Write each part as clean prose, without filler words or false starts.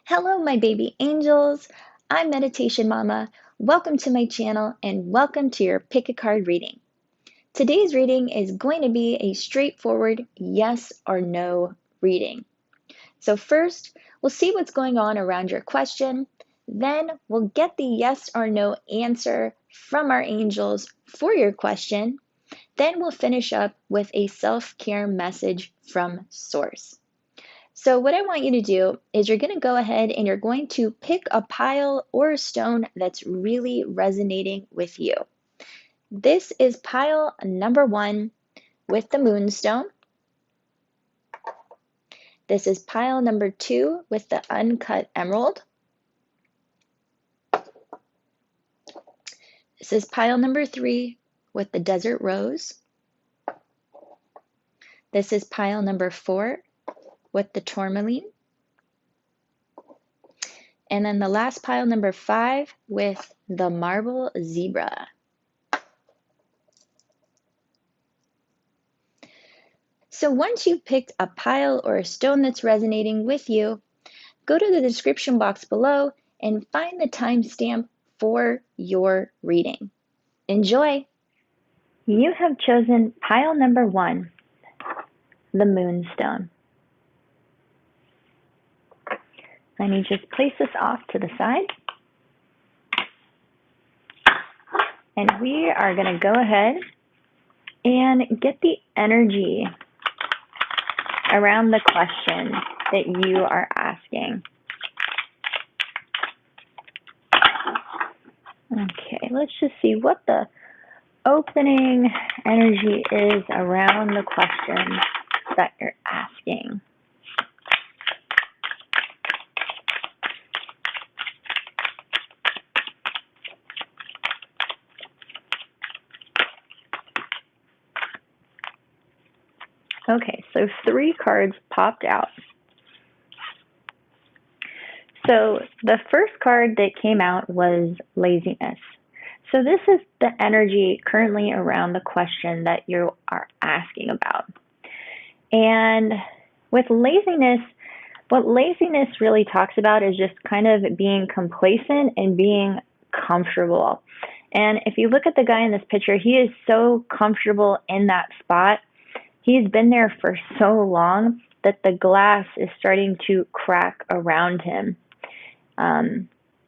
Hello, my baby angels. I'm Meditation Mama. Welcome to my channel and welcome to your Pick a Card reading. Today's reading is going to be a straightforward yes or no reading. So first, we'll see what's going on around your question. Then we'll get the yes or no answer from our angels for your question. Then we'll finish up with a self-care message from Source. So what I want you to do is you're going to go ahead and you're going to pick a pile or a stone that's really resonating with you. This is pile number 1 with the moonstone. This is pile number 2 with the uncut emerald. This is pile number 3 with the desert rose. This is pile number 4 with the tourmaline. And then the last pile number 5 with the marble zebra. So once you've picked a pile or a stone that's resonating with you, go to the description box below and find the timestamp for your reading. Enjoy! You have chosen pile number 1, the moonstone. Let me just place this off to the side. And we are going to go ahead and get the energy around the question that you are asking. Okay, let's just see what the opening energy is around the question that you're asking. Okay, so 3 cards popped out. So the first card that came out was laziness. So this is the energy currently around the question that you are asking about. And with laziness, what laziness really talks about is just kind of being complacent and being comfortable. And if you look at the guy in this picture, he is so comfortable in that spot. He's been there for so long that the glass is starting to crack around him.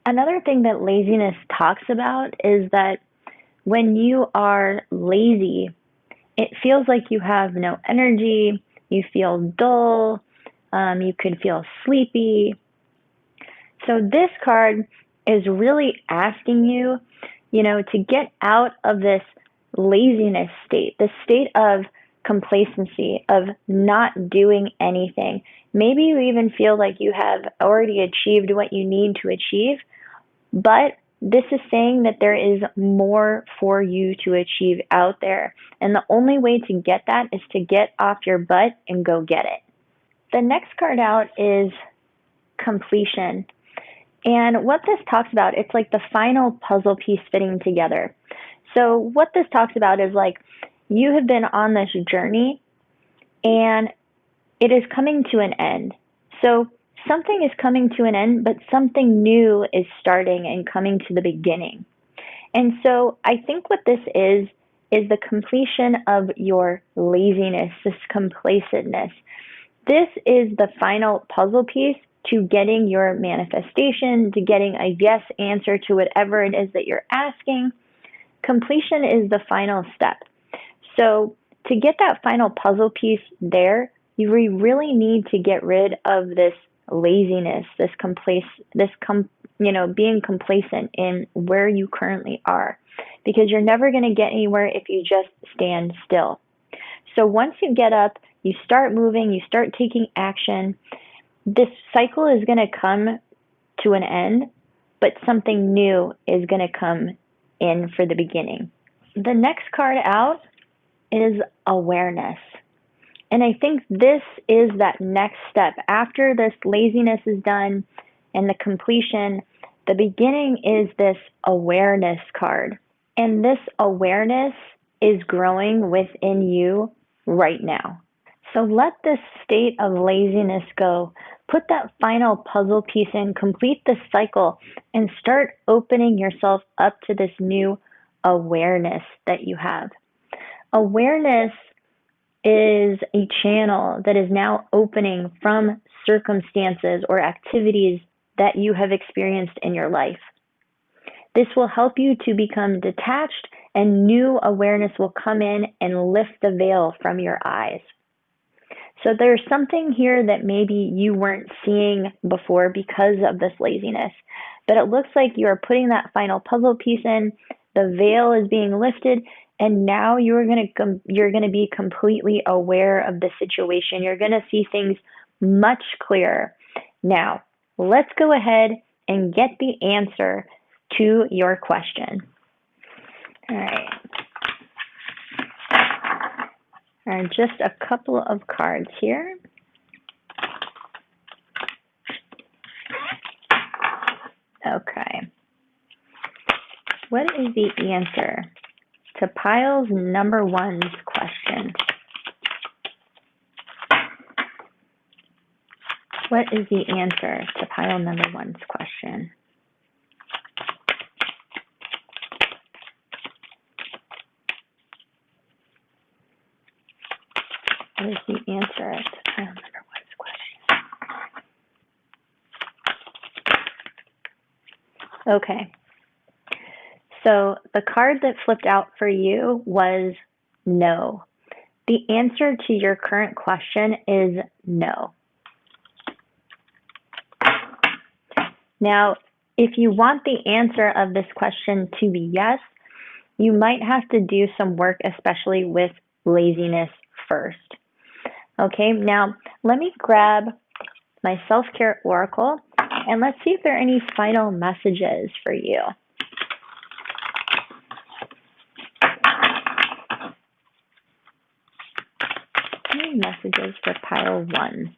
Another thing that laziness talks about is that when you are lazy, it feels like you have no energy, you feel dull, you could feel sleepy. So this card is really asking you, to get out of this laziness state, the state of complacency, of not doing anything. Maybe you even feel like you have already achieved what you need to achieve, but this is saying that there is more for you to achieve out there. And the only way to get that is to get off your butt and go get it. The next card out is completion. And what this talks about, it's like the final puzzle piece fitting together. So what this talks about is like you have been on this journey and it is coming to an end. So something is coming to an end, but something new is starting and coming to the beginning. And so I think what this is the completion of your laziness, this complacentness. This is the final puzzle piece to getting your manifestation, to getting a yes answer to whatever it is that you're asking. Completion is the final step. So to get that final puzzle piece there, you really need to get rid of this laziness, being complacent in where you currently are, because you're never going to get anywhere if you just stand still. So once you get up, you start moving, you start taking action, this cycle is going to come to an end, but something new is going to come in for the beginning. The next card out is awareness. And I think this is that next step. After this laziness is done and the completion, the beginning is this awareness card. And this awareness is growing within you right now. So let this state of laziness go. put that final puzzle piece in, complete the cycle, and start opening yourself up to this new awareness that you have. Awareness is a channel that is now opening from circumstances or activities that you have experienced in your life. This will help you to become detached, and new awareness will come in and lift the veil from your eyes. So there's something here that maybe you weren't seeing before because of this laziness, but it looks like you're putting that final puzzle piece in, the veil is being lifted, and now you're going to be completely aware of the situation. You're going to see things much clearer. Now, let's go ahead and get the answer to your question. All right. Just a couple of cards here. Okay. What is the answer to piles number one's question? What is the answer to pile number one's question? What is the answer to pile number one's question? Okay. So the card that flipped out for you was no. The answer to your current question is no. Now, if you want the answer of this question to be yes, you might have to do some work, especially with laziness first. Okay, now let me grab my self-care oracle and let's see if there are any final messages for you. Any messages for pile one?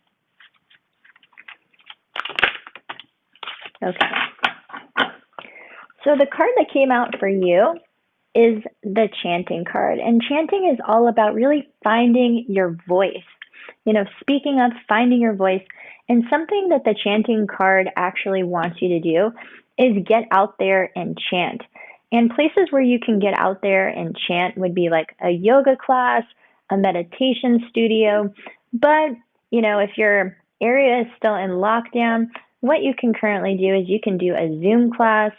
Okay. So the card that came out for you is the chanting card. And chanting is all about really finding your voice. Speaking up, finding your voice. And something that the chanting card actually wants you to do is get out there and chant. And places where you can get out there and chant would be like a yoga class, a meditation studio. But, if your area is still in lockdown, what you can currently do is you can do a Zoom class.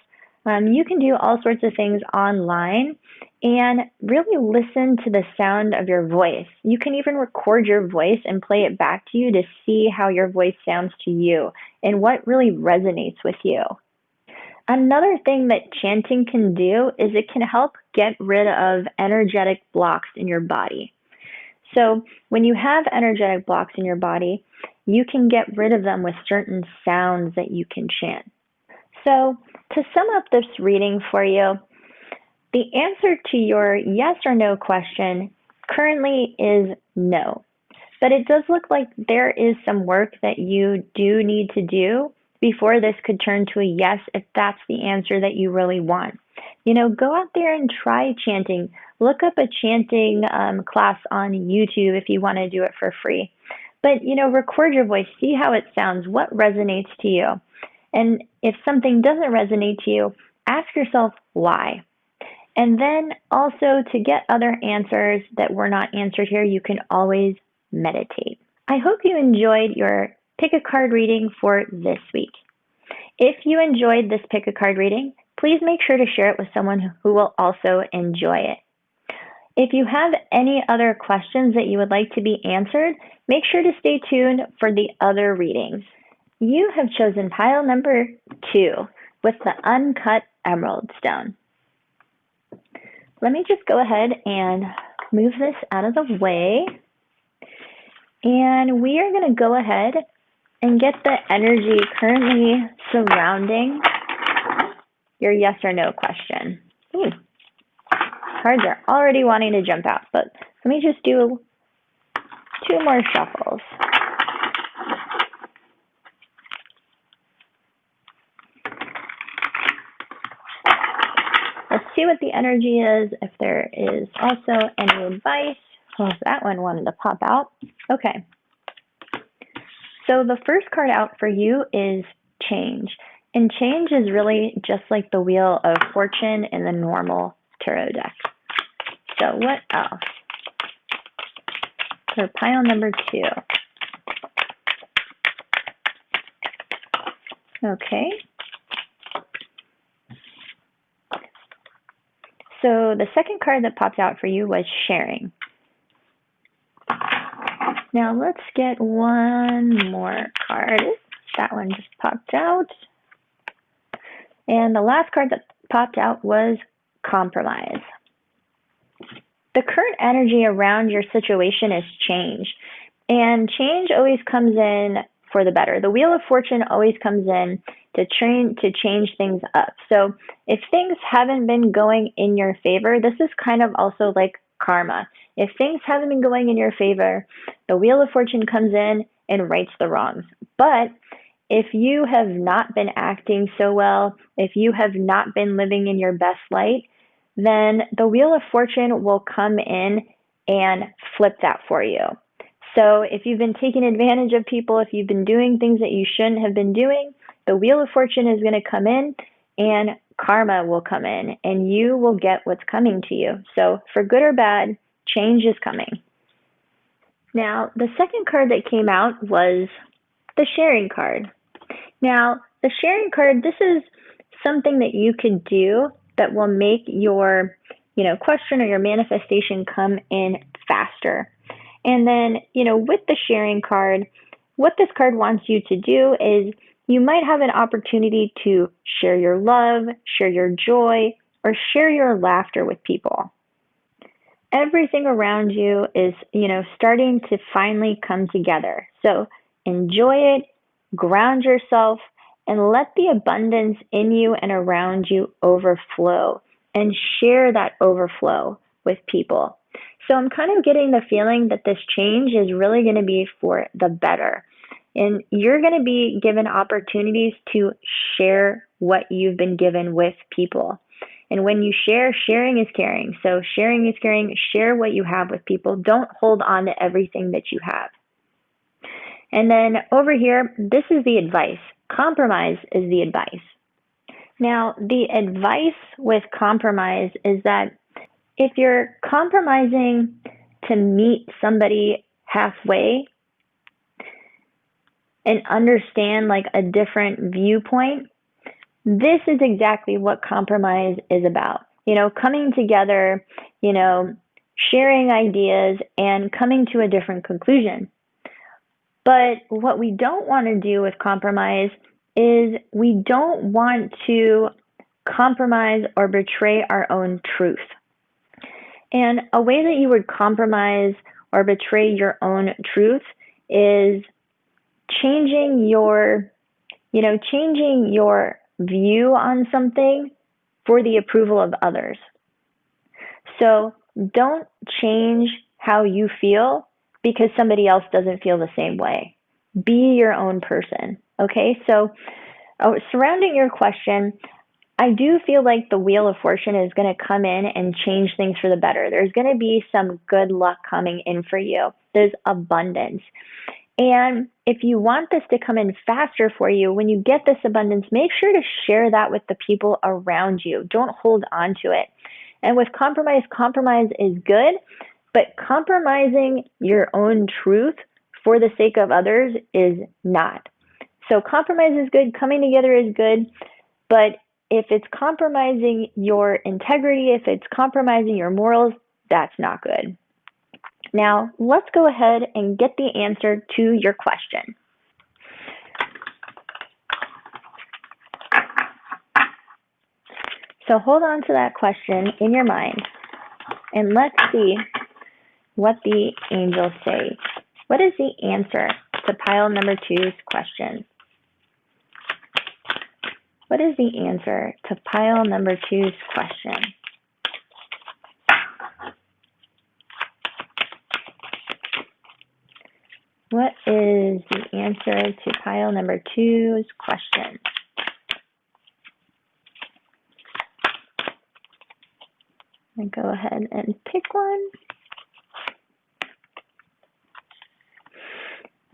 You can do all sorts of things online and really listen to the sound of your voice. You can even record your voice and play it back to you to see how your voice sounds to you and what really resonates with you. Another thing that chanting can do is it can help get rid of energetic blocks in your body. So when you have energetic blocks in your body, you can get rid of them with certain sounds that you can chant. So to sum up this reading for you, the answer to your yes or no question currently is no. But it does look like there is some work that you do need to do before this could turn to a yes if that's the answer that you really want. Go out there and try chanting. Look up a chanting class on YouTube if you want to do it for free. But, record your voice. See how it sounds. What resonates to you? And if something doesn't resonate to you, ask yourself why. And then also to get other answers that were not answered here, you can always meditate. I hope you enjoyed your pick a card reading for this week. If you enjoyed this pick a card reading, please make sure to share it with someone who will also enjoy it. If you have any other questions that you would like to be answered, make sure to stay tuned for the other readings. You have chosen pile number 2 with the uncut emerald stone. Let me just go ahead and move this out of the way. And we are going to go ahead and get the energy currently surrounding your yes or no question. Ooh. Cards are already wanting to jump out, but let me just do 2 more shuffles. Let's see what the energy is, if there is also any advice. Oh, that one wanted to pop out. Okay. So the first card out for you is change. And change is really just like the Wheel of Fortune in the normal tarot deck. So what else? For pile number 2. Okay. So the second card that popped out for you was sharing. Now let's get one more card. That one just popped out. And the last card that popped out was compromise. The current energy around your situation is change. And change always comes in for the better. The Wheel of Fortune always comes in to change things up. So if things haven't been going in your favor, this is kind of also like karma. If things haven't been going in your favor, the Wheel of Fortune comes in and rights the wrongs. But if you have not been acting so well, if you have not been living in your best light, then the Wheel of Fortune will come in and flip that for you. So if you've been taking advantage of people, if you've been doing things that you shouldn't have been doing, the Wheel of Fortune is going to come in and karma will come in and you will get what's coming to you. So for good or bad, change is coming. Now, the second card that came out was the sharing card. Now, the sharing card, this is something that you could do that will make your, question or your manifestation come in faster. And then, with the sharing card, what this card wants you to do is you might have an opportunity to share your love, share your joy, or share your laughter with people. Everything around you is, starting to finally come together. So enjoy it, ground yourself, and let the abundance in you and around you overflow and share that overflow with people. So I'm kind of getting the feeling that this change is really going to be for the better. And you're going to be given opportunities to share what you've been given with people. And when you share, sharing is caring. So sharing is caring. Share what you have with people. Don't hold on to everything that you have. And then over here, this is the advice. Compromise is the advice. Now, the advice with compromise is that if you're compromising to meet somebody halfway and understand like a different viewpoint, this is exactly what compromise is about. Coming together, sharing ideas and coming to a different conclusion. But what we don't want to do with compromise is we don't want to compromise or betray our own truth. And a way that you would compromise or betray your own truth is changing your view on something for the approval of others. So don't change how you feel because somebody else doesn't feel the same way. Be your own person. Okay, so surrounding your question, I do feel like the Wheel of Fortune is going to come in and change things for the better. There's going to be some good luck coming in for you. There's abundance. And if you want this to come in faster for you, when you get this abundance, make sure to share that with the people around you. Don't hold on to it. And with compromise is good, but compromising your own truth for the sake of others is not. So compromise is good, coming together is good, but if it's compromising your integrity, if it's compromising your morals, that's not good. Now, let's go ahead and get the answer to your question. So hold on to that question in your mind, and let's see what the angels say. What is the answer to pile number 2's question? What is the answer to pile number 2's question? What is the answer to pile number 2's question? I'm going to go ahead and pick one.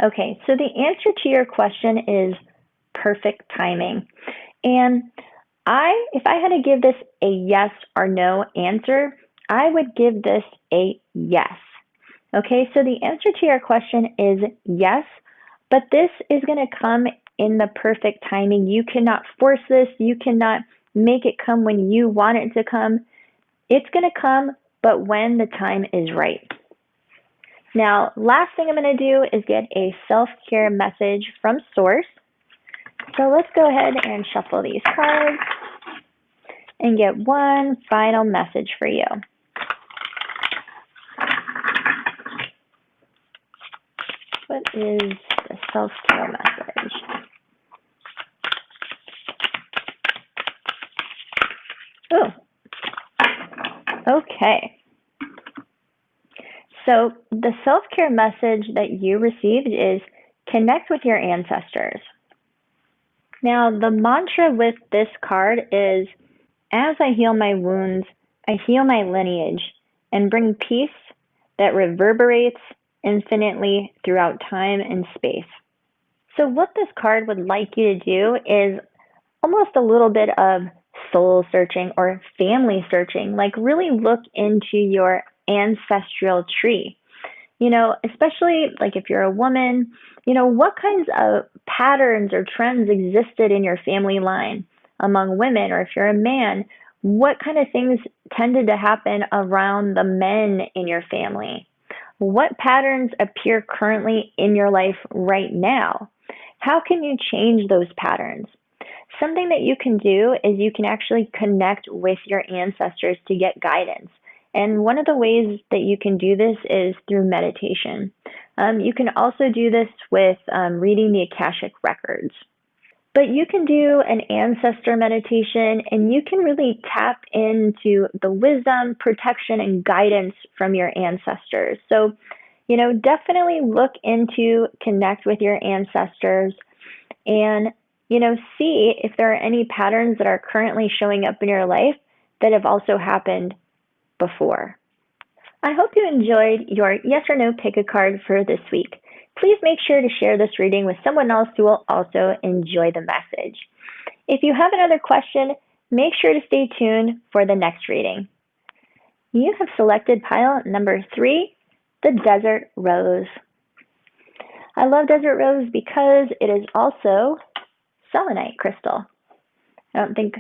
Okay, so the answer to your question is perfect timing. And if I had to give this a yes or no answer, I would give this a yes. Okay, so the answer to your question is yes, but this is going to come in the perfect timing. You cannot force this. You cannot make it come when you want it to come. It's going to come, but when the time is right. Now, last thing I'm going to do is get a self-care message from Source. So let's go ahead and shuffle these cards and get one final message for you. What is the self-care message? Oh, okay. So the self-care message that you received is connect with your ancestors. Now, the mantra with this card is, as I heal my wounds, I heal my lineage and bring peace that reverberates infinitely throughout time and space. So what this card would like you to do is almost a little bit of soul searching or family searching, like really look into your ancestral tree. Especially like if you're a woman, what kinds of patterns or trends existed in your family line among women, or if you're a man, what kind of things tended to happen around the men in your family? What patterns appear currently in your life right now? How can you change those patterns? Something that you can do is you can actually connect with your ancestors to get guidance. And one of the ways that you can do this is through meditation. You can also do this with reading the Akashic records. But you can do an ancestor meditation and you can really tap into the wisdom, protection, and guidance from your ancestors. So, definitely look into connect with your ancestors and, see if there are any patterns that are currently showing up in your life that have also happened before. I hope you enjoyed your yes or no pick a card for this week. Please make sure to share this reading with someone else who will also enjoy the message. If you have another question, make sure to stay tuned for the next reading. You have selected pile number 3, the Desert Rose. I love Desert Rose because it is also selenite crystal. I don't think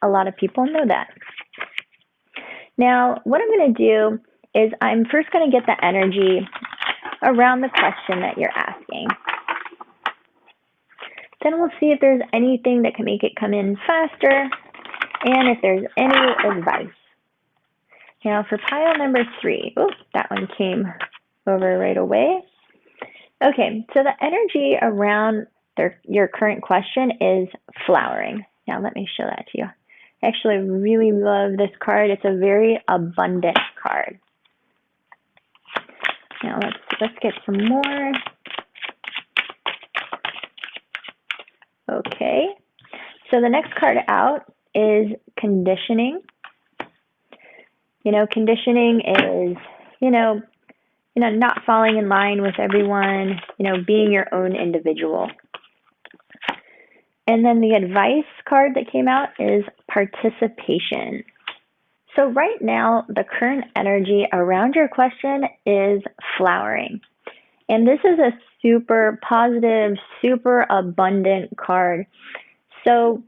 a lot of people know that. Now, what I'm going to do is I'm first going to get the energy around the question that you're asking. Then we'll see if there's anything that can make it come in faster and if there's any advice. Now for pile number 3, that one came over right away. Okay, so the energy around your current question is flowering. Now let me show that to you. I actually really love this card. It's a very abundant card. Now let's get some more. Okay, so the next card out is conditioning. Conditioning is, not falling in line with everyone, being your own individual. And then the advice card that came out is participation. So right now, the current energy around your question is flowering. And this is a super positive, super abundant card. So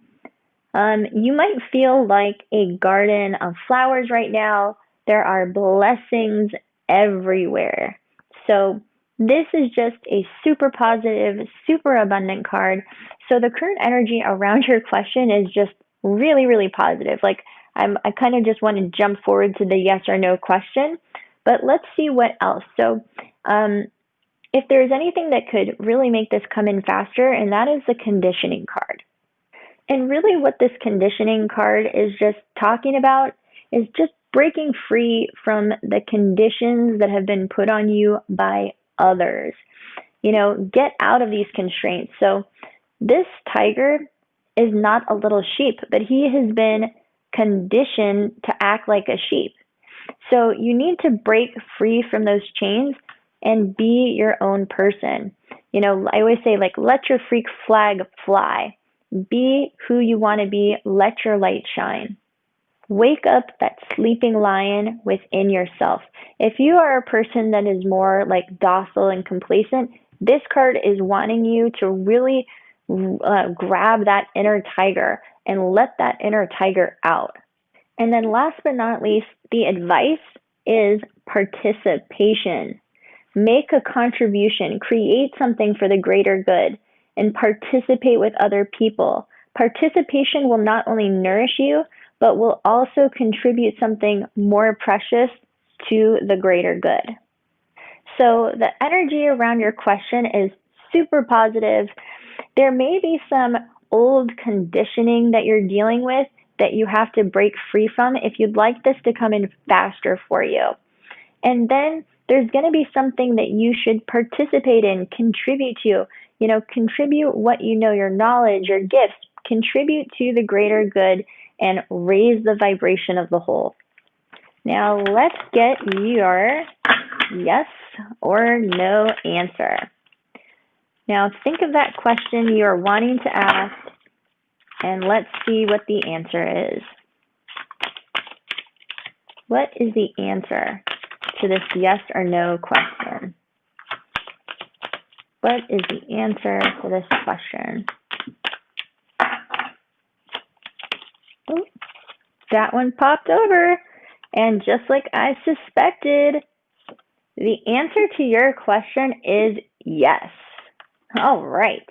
you might feel like a garden of flowers right now. There are blessings everywhere. So this is just a super positive, super abundant card. So the current energy around your question is just really, really positive. Like I kind of just want to jump forward to the yes or no question, but let's see what else. So if there's anything that could really make this come in faster, and that is the conditioning card. And really what this conditioning card is just talking about is just breaking free from the conditions that have been put on you by others. Get out of these constraints. So this tiger is not a little sheep, but he has been conditioned to act like a sheep. So you need to break free from those chains and be your own person. I always say, like, let your freak flag fly. Be who you want to be. Let your light shine. Wake up that sleeping lion within yourself. If you are a person that is more like docile and complacent, this card is wanting you to really grab that inner tiger and let that inner tiger out. And then last but not least, the advice is participation. Make a contribution, create something for the greater good, and participate with other people. Participation will not only nourish you, but will also contribute something more precious to the greater good. So the energy around your question is super positive. There may be some old conditioning that you're dealing with that you have to break free from if you'd like this to come in faster for you. And then there's going to be something that you should participate in, contribute to. Contribute what you know, your knowledge, your gifts, contribute to the greater good and raise the vibration of the whole. Now let's get your yes or no answer. Now think of that question you're wanting to ask, and let's see what the answer is. What is the answer to this yes or no question? What is the answer to this question? Oh, that one popped over. And just like I suspected, the answer to your question is yes. All right.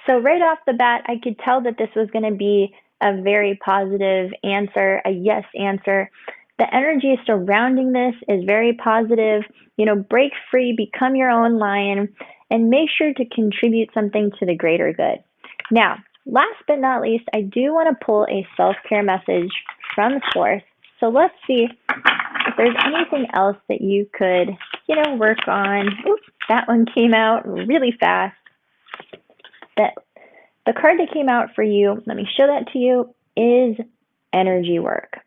So right off the bat, I could tell that this was going to be a very positive answer, a yes answer. The energy surrounding this is very positive. Break free, become your own lion, and make sure to contribute something to the greater good. Now, last but not least, I do want to pull a self-care message from Source. So let's see if there's anything else that you could, work on. Oops, that one came out really fast. The card that came out for you, let me show that to you, is energy work.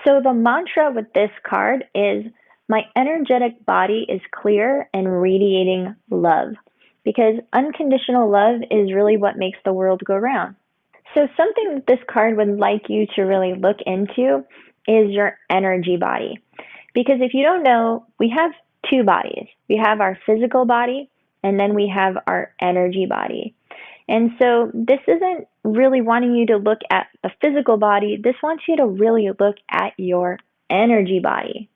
So the mantra with this card is, my energetic body is clear and radiating love, because unconditional love is really what makes the world go round. So something that this card would like you to really look into is your energy body. Because if you don't know, we have two bodies. We have our physical body, and then we have our energy body. And so this isn't really wanting you to look at the physical body. This wants you to really look at your energy body.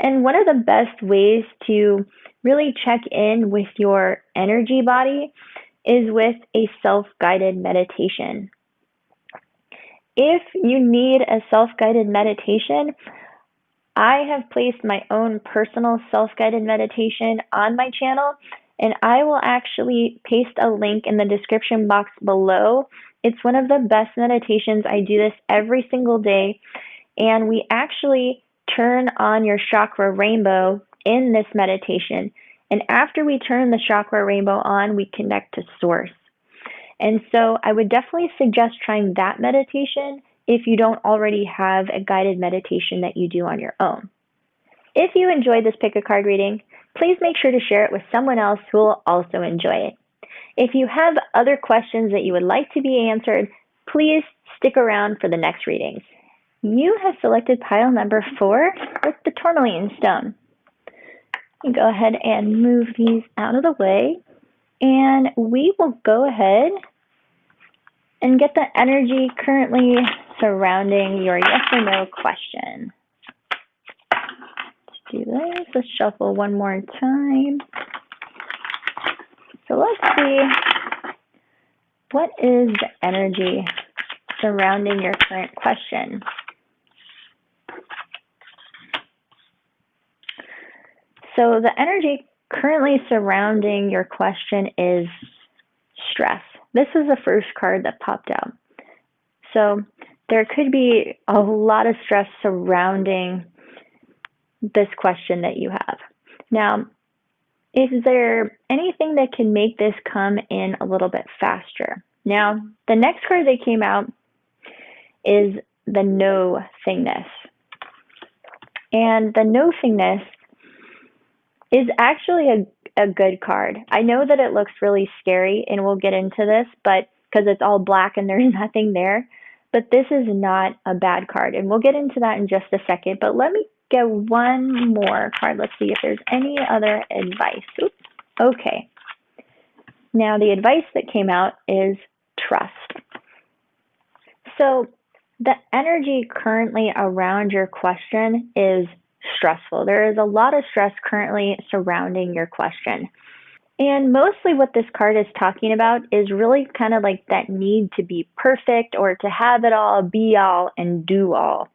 And one of the best ways to really check in with your energy body is with a self-guided meditation. If you need a self-guided meditation, I have placed my own personal self-guided meditation on my channel, and I will actually paste a link in the description box below. It's one of the best meditations. I do this every single day, and we actually turn on your chakra rainbow in this meditation. And after we turn the chakra rainbow on, we connect to Source. And so I would definitely suggest trying that meditation if you don't already have a guided meditation that you do on your own. If you enjoyed this pick a card reading, please make sure to share it with someone else who will also enjoy it. If you have other questions that you would like to be answered, please stick around for the next readings. You have selected pile number 4 with the tourmaline stone. You go ahead and move these out of the way, and we will go ahead and get the energy currently surrounding your yes or no question. Let's do this. Let's shuffle one more time. So let's see, what is the energy surrounding your current question? So the energy currently surrounding your question is stress. This is the first card that popped out. So there could be a lot of stress surrounding this question that you have. Now, is there anything that can make this come in a little bit faster? Now, the next card that came out is the no-thingness. And the no-thingness is actually a good card. I know that it looks really scary, and we'll get into this, but because it's all black and there's nothing there, but this is not a bad card, and we'll get into that in just a second. But let me get one more card. Let's see if there's any other advice. Oops. Okay. Now, the advice that came out is trust. So, the energy currently around your question is stressful. There is a lot of stress currently surrounding your question. And mostly what this card is talking about is really kind of like that need to be perfect or to have it all, be all, and do all.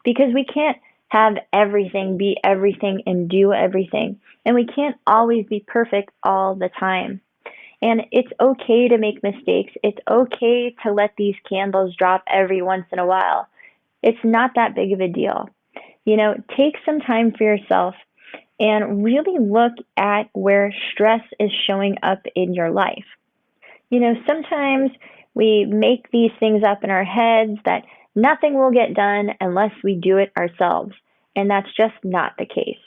Because we can't have everything, be everything, and do everything. And we can't always be perfect all the time. And it's okay to make mistakes. It's okay to let these candles drop every once in a while. It's not that big of a deal. Take some time for yourself and really look at where stress is showing up in your life. Sometimes we make these things up in our heads that nothing will get done unless we do it ourselves, and that's just not the case.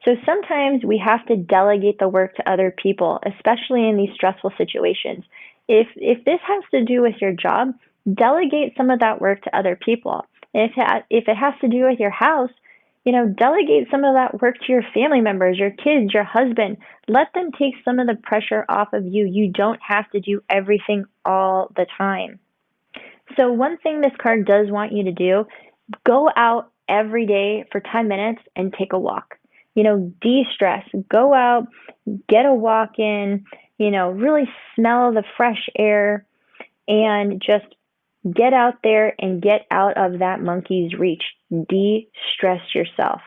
So sometimes we have to delegate the work to other people, especially in these stressful situations. If this has to do with your job, delegate some of that work to other people. If it has to do with your house, delegate some of that work to your family members, your kids, your husband. Let them take some of the pressure off of you. You don't have to do everything all the time. So one thing this card does want you to do, go out every day for 10 minutes and take a walk. De-stress. Go out, get a walk in, really smell the fresh air, and just get out there and get out of that monkey's reach. De-stress yourself.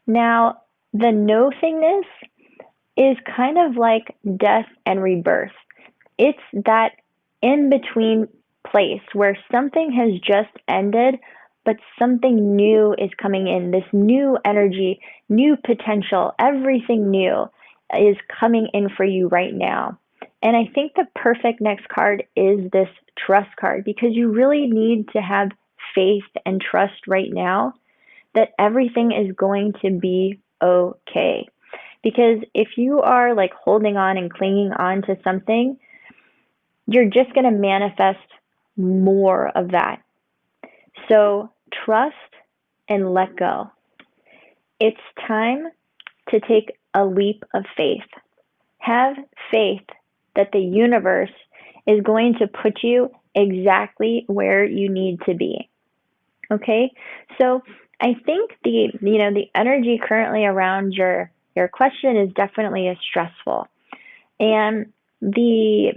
Now, the no-thingness is kind of like death and rebirth. It's that in-between place where something has just ended, but something new is coming in. This new energy, new potential, everything new is coming in for you right now. And I think the perfect next card is this trust card, because you really need to have faith and trust right now that everything is going to be okay. Because if you are like holding on and clinging on to something, you're just going to manifest more of that. So trust and let go. It's time to take a leap of faith. Have faith that the universe is going to put you exactly where you need to be. Okay? So I think the energy currently around your question is definitely stressful. And the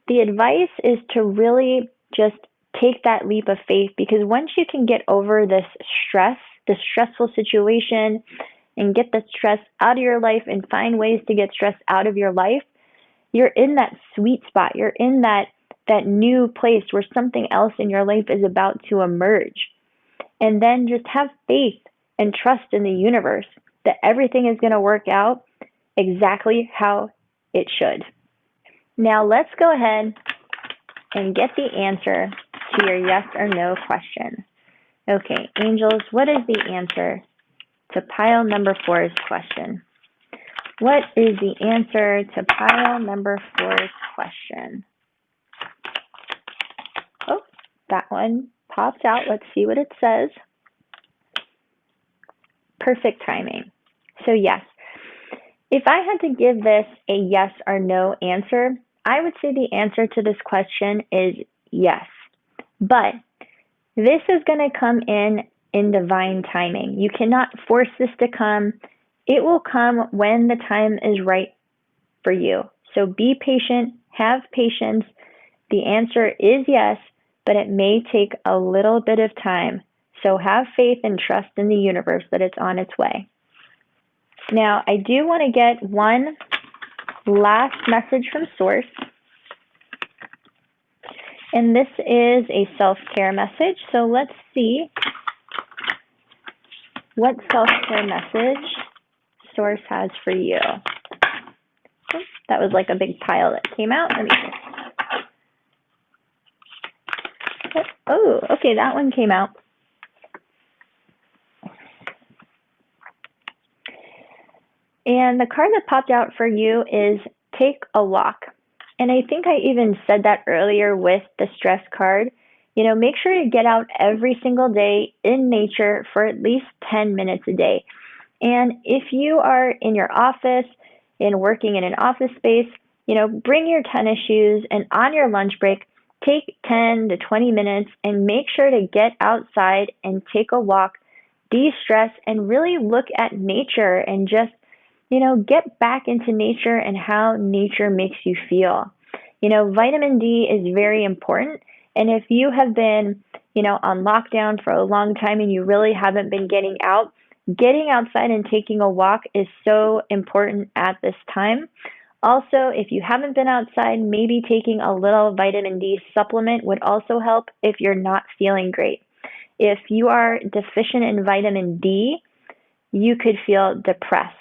advice is to really just take that leap of faith, because once you can get over this stressful situation, and get the stress out of your life and find ways to get stress out of your life, you're in that sweet spot. You're in that new place where something else in your life is about to emerge. And then just have faith and trust in the universe that everything is going to work out exactly how it should. Now let's go ahead and get the answer to your yes or no question. Okay, angels, what is the answer to pile number 4's question? What is the answer to pile number 4's question? Oh, that one popped out. Let's see what it says. Perfect timing. So yes, if I had to give this a yes or no answer, I would say the answer to this question is yes. But this is going to come in divine timing. You cannot force this to come. It will come when the time is right for you. So be patient, have patience. The answer is yes, but it may take a little bit of time. So have faith and trust in the universe that it's on its way. Now, I do want to get one last message from Source. And this is a self-care message. So let's see what self-care message Source has for you. Oops, that was like a big pile that came out. Let me see. Oh, okay, that one came out. And the card that popped out for you is take a walk. And I think I even said that earlier with the stress card. Make sure to get out every single day in nature for at least 10 minutes a day. And if you are in your office and working in an office space, bring your tennis shoes and on your lunch break, take 10 to 20 minutes and make sure to get outside and take a walk, de-stress, and really look at nature and just, get back into nature and how nature makes you feel. Vitamin D is very important. And if you have been, on lockdown for a long time and you really haven't been getting outside and taking a walk is so important at this time. Also, if you haven't been outside, maybe taking a little vitamin D supplement would also help if you're not feeling great. If you are deficient in vitamin D, you could feel depressed.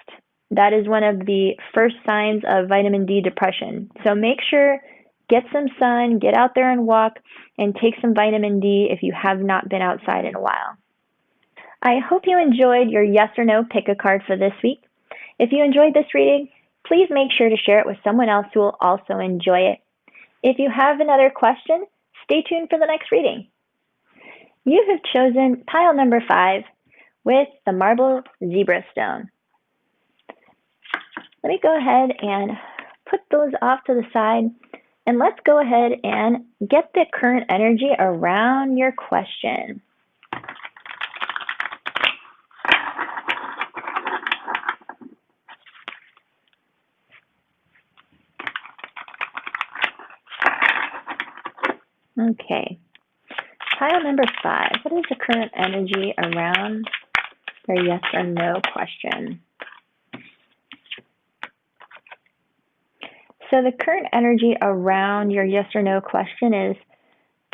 That is one of the first signs of vitamin D depression. So make sure, get some sun, get out there and walk, and take some vitamin D if you have not been outside in a while. I hope you enjoyed your yes or no pick a card for this week. If you enjoyed this reading, please make sure to share it with someone else who will also enjoy it. If you have another question, stay tuned for the next reading. You have chosen pile number 5 with the marble zebra stone. Let me go ahead and put those off to the side, and let's go ahead and get the current energy around your question. Okay, pile number 5. What is the current energy around your yes or no question? So the current energy around your yes or no question is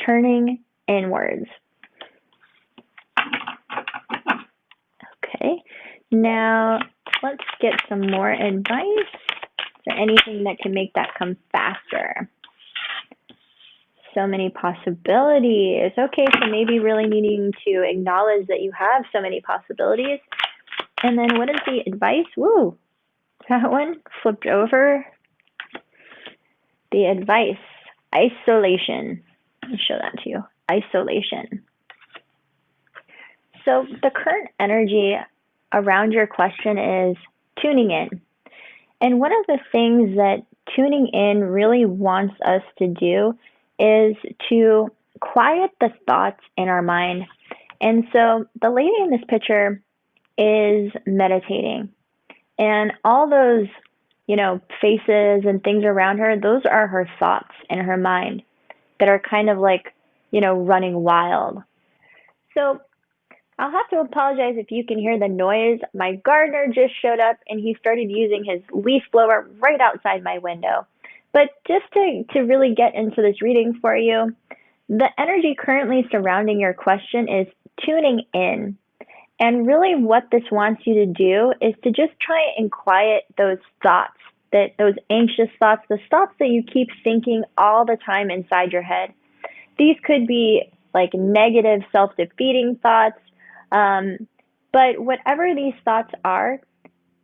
turning inwards. Okay, now let's get some more advice. Is there anything that can make that come faster? So many possibilities. Okay, so maybe really needing to acknowledge that you have so many possibilities. And then what is the advice? Woo, that one flipped over. The advice, isolation. Let me show that to you. Isolation. So the current energy around your question is tuning in. And one of the things that tuning in really wants us to do is to quiet the thoughts in our mind. And so the lady in this picture is meditating. And all those, faces and things around her, those are her thoughts in her mind that are kind of like, running wild. So I'll have to apologize if you can hear the noise. My gardener just showed up and he started using his leaf blower right outside my window. But just to really get into this reading for you, the energy currently surrounding your question is tuning in. And really what this wants you to do is to just try and quiet those thoughts, those anxious thoughts, the thoughts that you keep thinking all the time inside your head. These could be like negative, self-defeating thoughts. But whatever these thoughts are,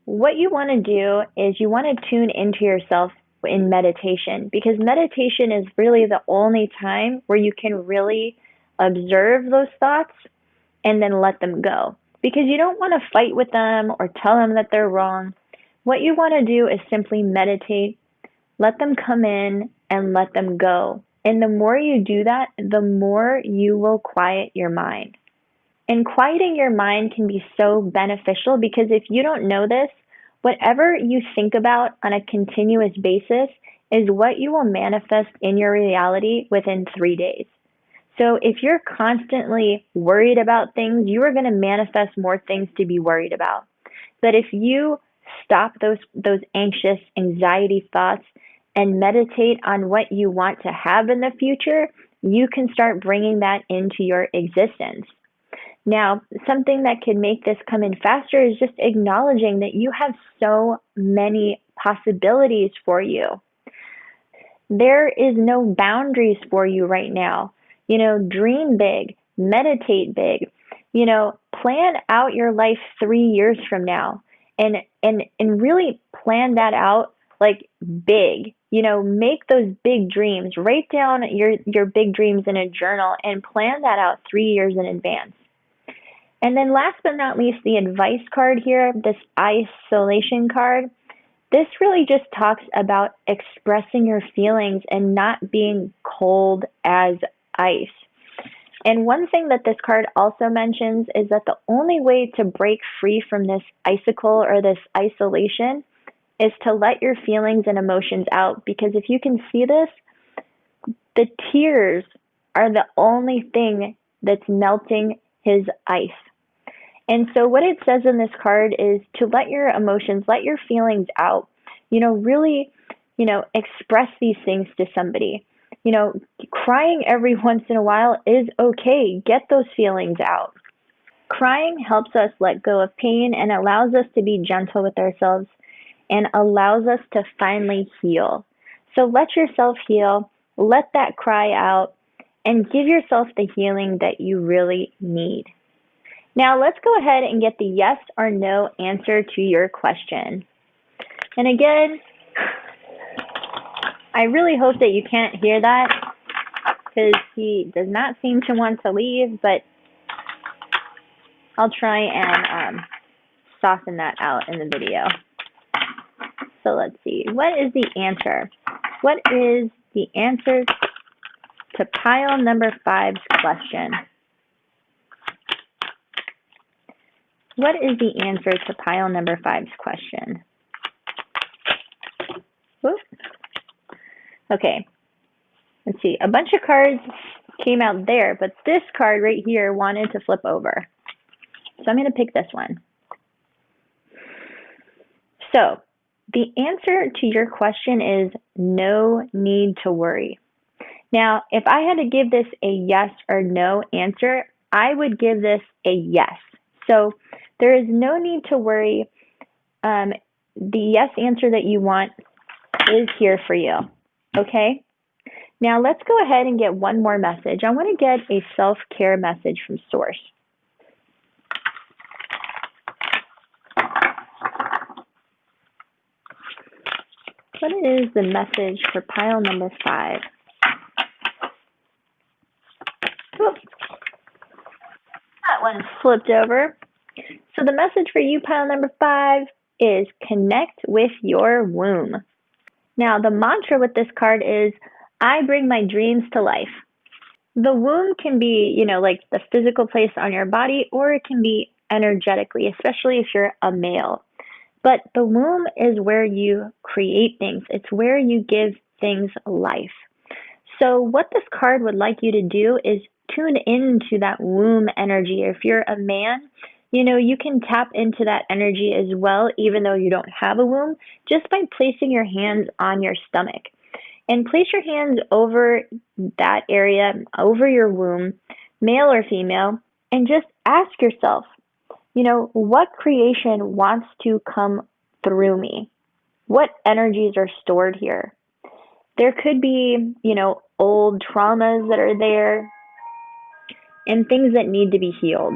what you want to do is you want to tune into yourself in meditation, because meditation is really the only time where you can really observe those thoughts and then let them go. Because you don't want to fight with them or tell them that they're wrong. What you want to do is simply meditate, let them come in and let them go. And the more you do that, the more you will quiet your mind. And quieting your mind can be so beneficial because if you don't know this, whatever you think about on a continuous basis is what you will manifest in your reality within 3 days. So if you're constantly worried about things, you are going to manifest more things to be worried about. But if you stop those anxious anxiety thoughts and meditate on what you want to have in the future, you can start bringing that into your existence. Now, something that could make this come in faster is just acknowledging that you have so many possibilities for you. There is no boundaries for you right now. Dream big, meditate big, plan out your life 3 years from now and really plan that out like big. Make those big dreams. Write down your big dreams in a journal and plan that out 3 years in advance. And then last but not least, the advice card here, this isolation card. This really just talks about expressing your feelings and not being cold as ice. And one thing that this card also mentions is that the only way to break free from this icicle or this isolation is to let your feelings and emotions out. Because if you can see this, the tears are the only thing that's melting his ice. And so what it says in this card is to let your emotions, let your feelings out. Really, express these things to somebody. Crying every once in a while is okay. Get those feelings out. Crying helps us let go of pain and allows us to be gentle with ourselves and allows us to finally heal. So let yourself heal, let that cry out, and give yourself the healing that you really need. Now let's go ahead and get the yes or no answer to your question. And again, I really hope that you can't hear that because he does not seem to want to leave, but I'll try and soften that out in the video. So let's see. What is the answer? What is the answer to pile number 5's question? What is the answer to pile number 5's question? Whoop. Okay, let's see. A bunch of cards came out there, but this card right here wanted to flip over. So I'm going to pick this one. So the answer to your question is no need to worry. Now, if I had to give this a yes or no answer, I would give this a yes. So there is no need to worry. The yes answer that you want is here for you. Okay? Now let's go ahead and get one more message. I want to get a self-care message from Source. What is the message for pile number 5? Oops. That one flipped over. So the message for you, pile number 5, is connect with your womb. Now the mantra with this card is, I bring my dreams to life. The womb can be, like the physical place on your body, or it can be energetically, especially if you're a male. But the womb is where you create things. It's where you give things life. So what this card would like you to do is tune into that womb energy. If you're a man, you can tap into that energy as well, even though you don't have a womb, just by placing your hands on your stomach. And place your hands over that area, over your womb, male or female, and just ask yourself, what creation wants to come through me? What energies are stored here? There could be, old traumas that are there and things that need to be healed.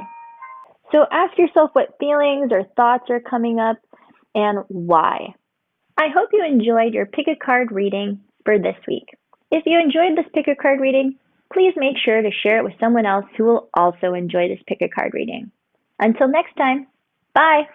So ask yourself what feelings or thoughts are coming up and why. I hope you enjoyed your pick a card reading for this week. If you enjoyed this pick a card reading, please make sure to share it with someone else who will also enjoy this pick a card reading. Until next time, bye!